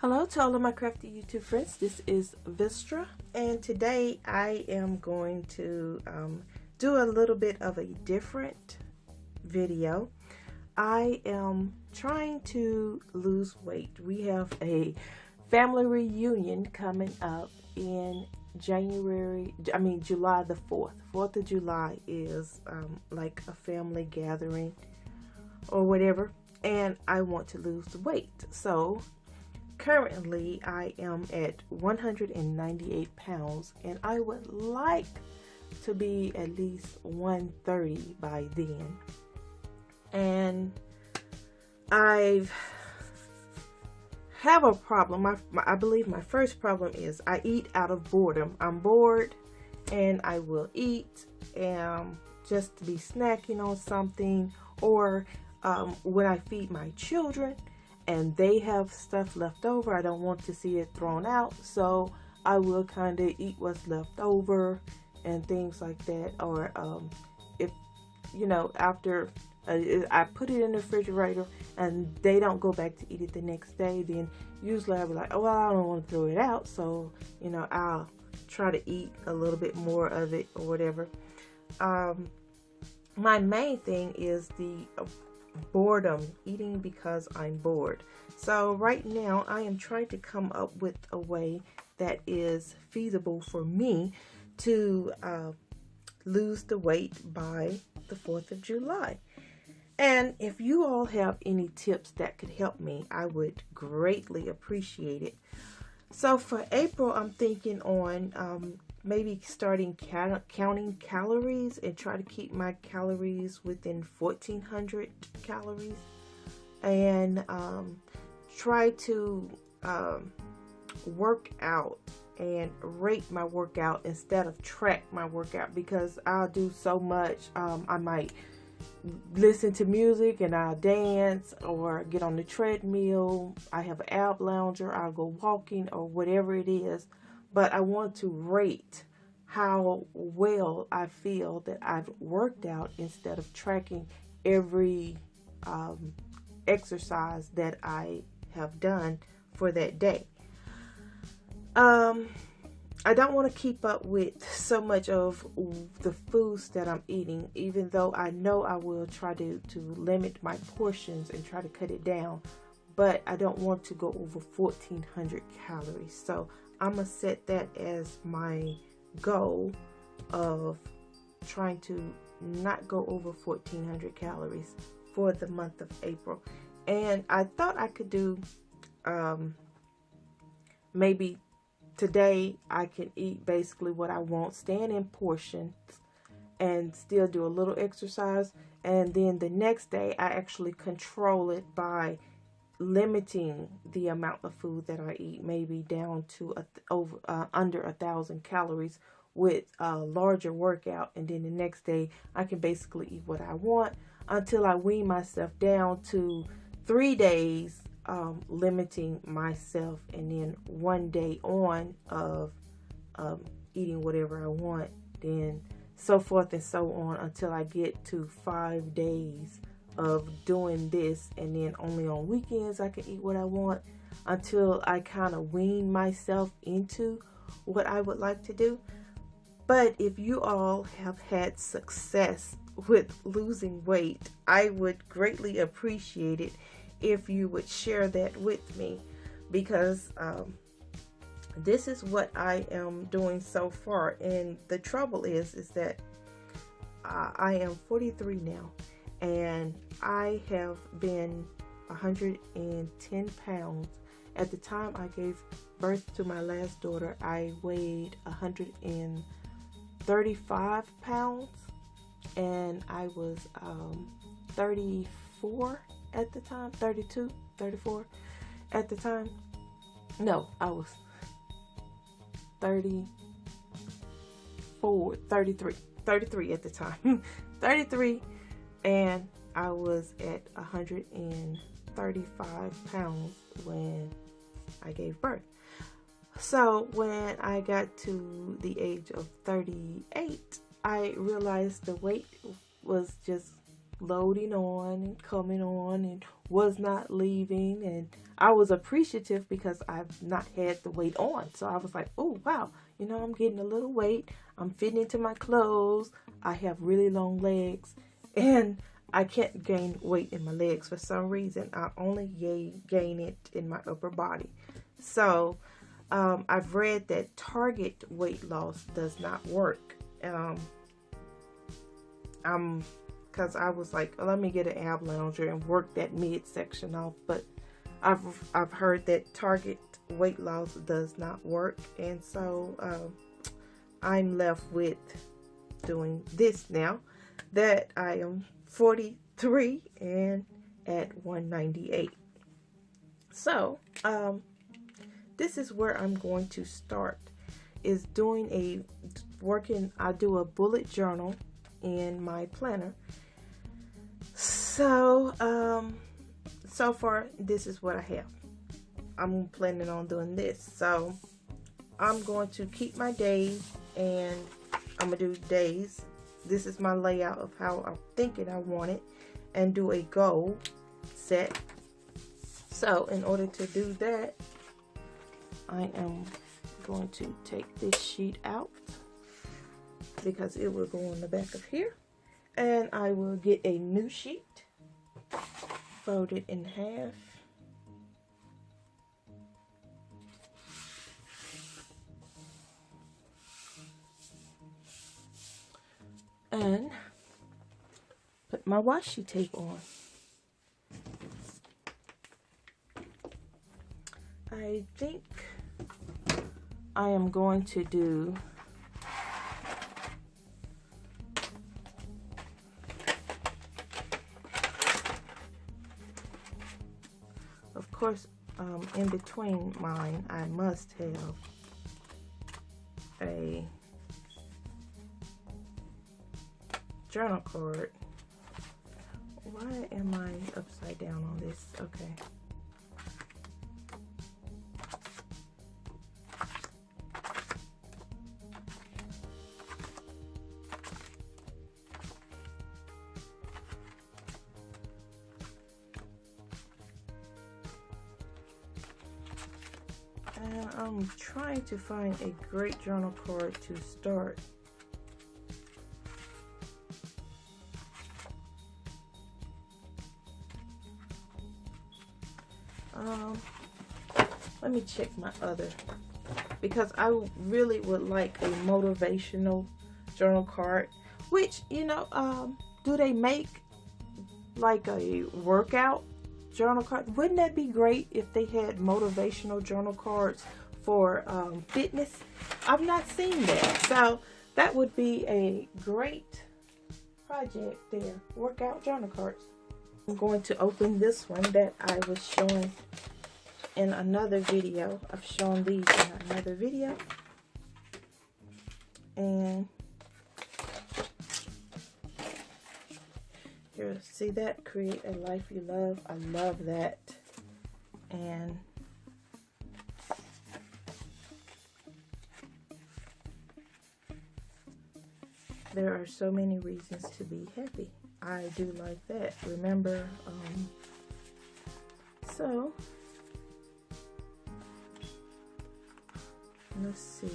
Hello to all of my crafty YouTube friends. This is Vistra, and today I am going to do a little bit of a different video. I am trying to lose weight. We have a family reunion coming up in July the 4th. 4th of July is like a family gathering or whatever, and I want to lose weight. So currently, I am at 198 pounds, and I would like to be at least 130 by then. And I have a problem. I believe my first problem is I eat out of boredom. I'm bored, and I will eat just to be snacking on something, or when I feed my children and they have stuff left over, I don't want to see it thrown out, so I will kind of eat what's left over and things like that. Or if after I put it in the refrigerator and they don't go back to eat it the next day, then usually I'll be like, oh well, I don't want to throw it out, so I'll try to eat a little bit more of it or whatever. My main thing is the boredom, eating because I'm bored. So right now I am trying to come up with a way that is feasible for me to lose the weight by the 4th of July. And if you all have any tips that could help me, I would greatly appreciate it. So for April, I'm thinking on maybe starting counting calories and try to keep my calories within 1,400 calories, and try to work out and rate my workout instead of track my workout, because I'll do so much. I might listen to music and I'll dance or get on the treadmill. I have an ab lounger, I'll go walking or whatever it is, but I want to rate how well I feel that I've worked out instead of tracking every exercise that I have done for that day. I don't want to keep up with so much of the foods that I'm eating, even though I know I will try to limit my portions and try to cut it down, but I don't want to go over 1,400 calories. So I'm going to set that as my goal of trying to not go over 1,400 calories for the month of April. And I thought I could do maybe today I can eat basically what I want, stand in portions, and still do a little exercise. And then the next day I actually control it by limiting the amount of food that I eat, maybe down to under 1,000 calories with a larger workout. And then the next day I can basically eat what I want until I wean myself down to 3 days limiting myself, and then 1 day on of eating whatever I want, then so forth and so on until I get to 5 days of doing this, and then only on weekends I can eat what I want until I kind of wean myself into what I would like to do. But if you all have had success with losing weight, I would greatly appreciate it if you would share that with me, because this is what I am doing so far. And the trouble is that I am 43 now, and I have been 110 pounds. At the time I gave birth to my last daughter, I weighed 135 pounds, and I was 34 at the time, 32, 34 at the time. No, I was 33 at the time. 33, and I was at 135 pounds when I gave birth. So when I got to the age of 38, I realized the weight was just loading on and coming on and was not leaving. And I was appreciative because I've not had the weight on. So I was like, oh, wow, you know, I'm getting a little weight. I'm fitting into my clothes. I have really long legs and I can't gain weight in my legs for some reason. I only gain it in my upper body. So I've read that Target weight loss does not work. Because I was like, oh, let me get an ab lounger and work that midsection off. But I've heard that Target weight loss does not work, and so I'm left with doing this now that I am 43 and at 198. So this is where I'm going to start, is doing I do a bullet journal in my planner. So so far this is what I have. I'm planning on doing this. So I'm going to keep my days, and I'm gonna do days. This is my layout of how I'm thinking I want it, and do a goal set. So in order to do that, I am going to take this sheet out because it will go on the back of here, and I will get a new sheet, fold it in half, and put my washi tape on. I think I am going to do of course, in between mine, I must have a journal card. Why am I upside down on this? Okay. And I'm trying to find a great journal card to start. Let me check my other, because I really would like a motivational journal card, which, you know, do they make like a workout journal card? Wouldn't that be great if they had motivational journal cards for fitness? I've not seen that, so that would be a great project there. Workout journal cards. I'm going to open this one that I was showing in another video. I've shown these in another video, and here, see that? Create a life you love. I love that. And there are so many reasons to be happy. I do like that. Remember, so let's see.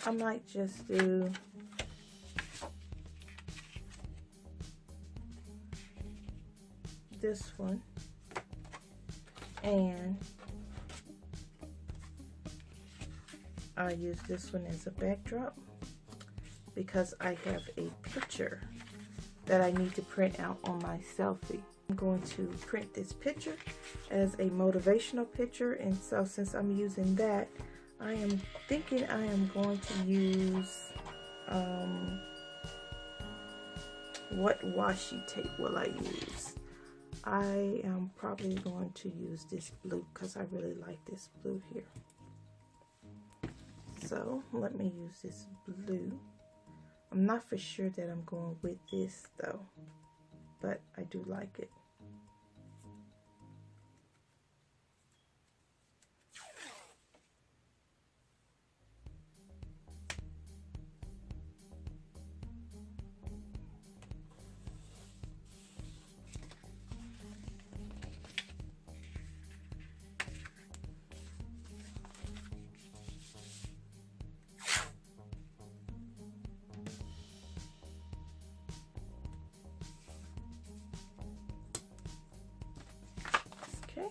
I might just do this one, and I'll use this one as a backdrop because I have a picture that I need to print out on my selfie. I'm going to print this picture as a motivational picture, and so since I'm using that, I am thinking I am going to use, what washi tape will I use? I am probably going to use this blue because I really like this blue here. So let me use this blue. I'm not for sure that I'm going with this though, but I do like it. Okay.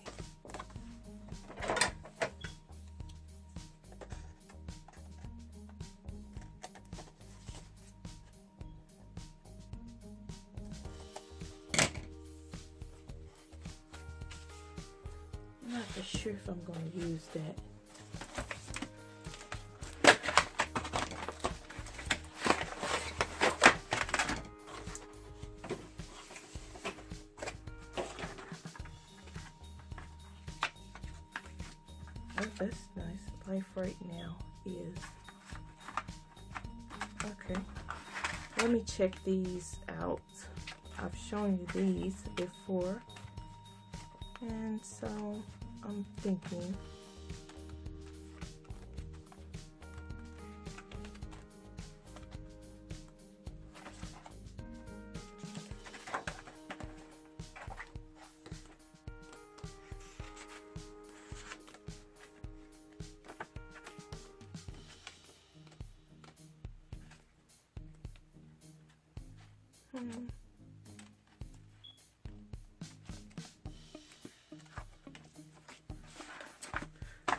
I'm not for sure if I'm going to use that. Oh, that's nice. Life right now is okay. Let me check these out. I've shown you these before, and so I'm thinking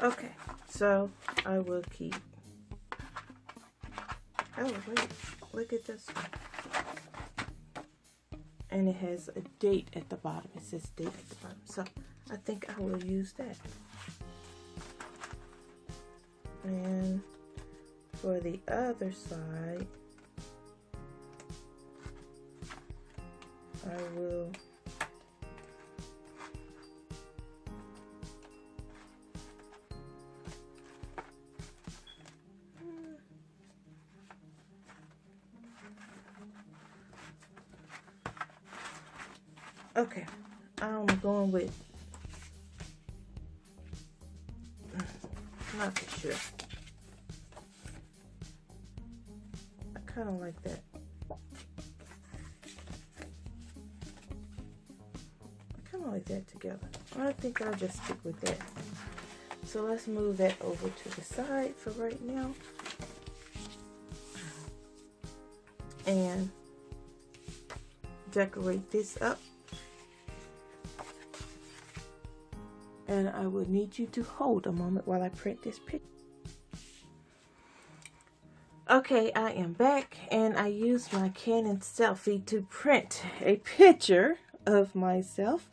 okay, so I will keep. Oh, wait, look at this one. And it has a date at the bottom. It says date at the bottom. So I think I will use that. And for the other side, I will okay, I'm going with, not for sure. I kind of like that. I kind of like that together. I think I'll just stick with that. So let's move that over to the side for right now. And decorate this up. And I will need you to hold a moment while I print this picture. Okay, I am back, and I used my Canon Selphy to print a picture of myself.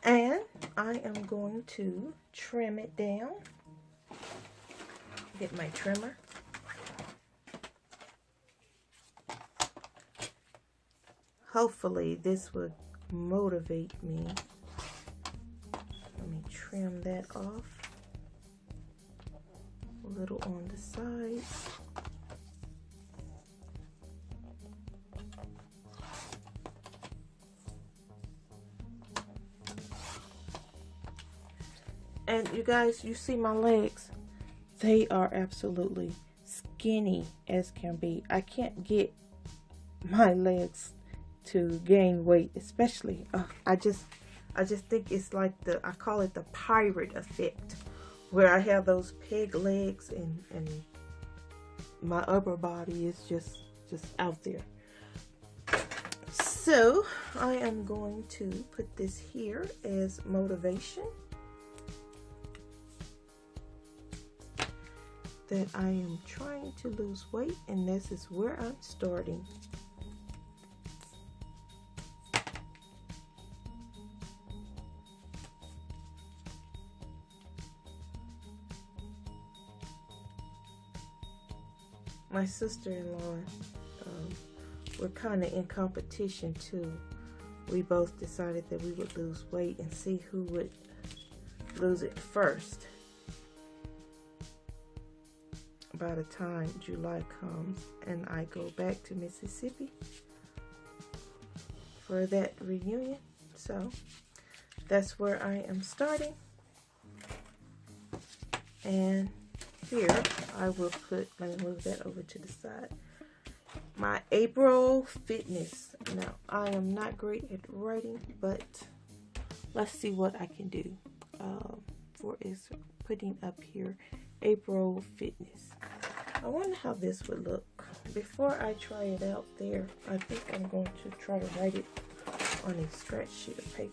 And I am going to trim it down. Get my trimmer. Hopefully this would motivate me. Let me trim that off. A little on the sides. And you guys, you see my legs? They are absolutely skinny as can be. I can't get my legs to gain weight, especially. I just think it's like I call it the pirate effect, where I have those peg legs and my upper body is just out there. So I am going to put this here as motivation. That I am trying to lose weight, and this is where I'm starting. My sister-in-law, we're kind of in competition too. We both decided that we would lose weight and see who would lose it first. by the time July comes and I go back to Mississippi for that reunion. So that's where I am starting. And here I will put, let me move that over to the side, my April fitness. Now, I am not great at writing, but let's see what I can do for is putting up here April fitness. I wonder how this would look. Before I try it out there, I think I'm going to try to write it on a scratch sheet of paper.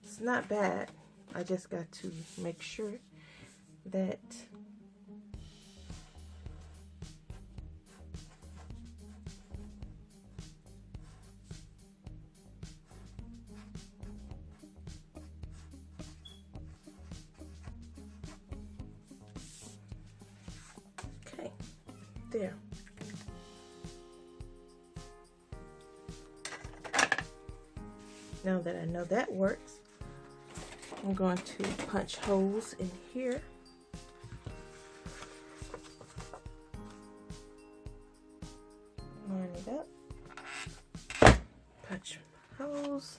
It's not bad. I just got to make sure that okay, there. Now that I know that works, I'm going to punch holes in here. Line it up. Punch holes.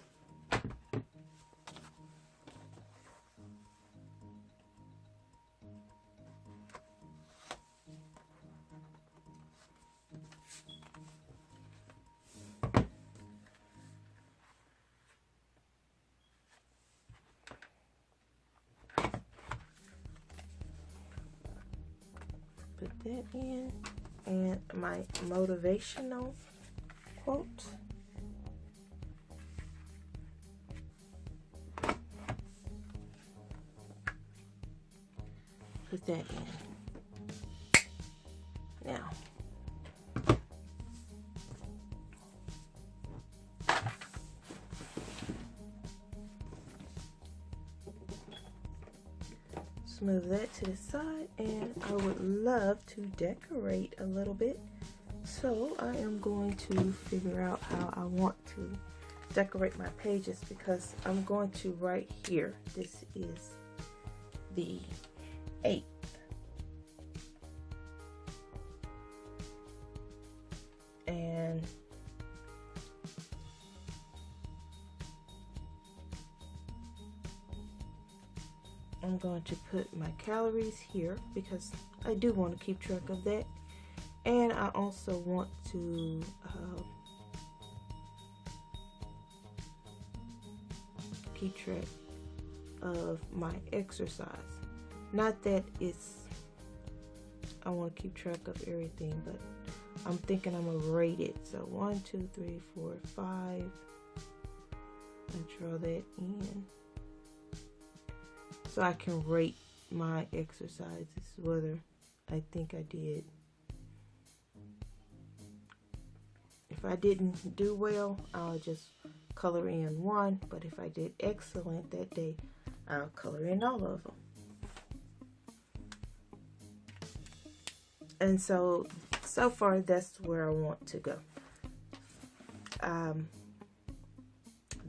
Put that in, and my motivational quote. Put that in. Now, move that to the side, and I would love to decorate a little bit, so I am going to figure out how I want to decorate my pages, because I'm going to write here, this is the 8th. And I'm going to put my calories here because I do want to keep track of that. And I also want to keep track of my exercise. Not that it's, I want to keep track of everything, but I'm thinking I'm going to rate it. So 1, 2, 3, 4, 5. I draw that in. So I can rate my exercises, whether I think I did. If I didn't do well, I'll just color in 1. But if I did excellent that day, I'll color in all of them. And so far, that's where I want to go.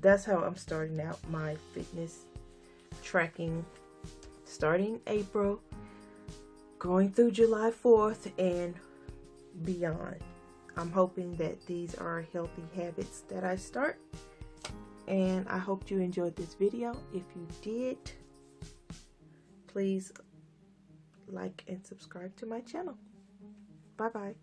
That's how I'm starting out my fitness tracking, starting April, going through July 4th and beyond. I'm hoping that these are healthy habits that I start, and I hope you enjoyed this video. If you did, please like and subscribe to my channel. Bye bye.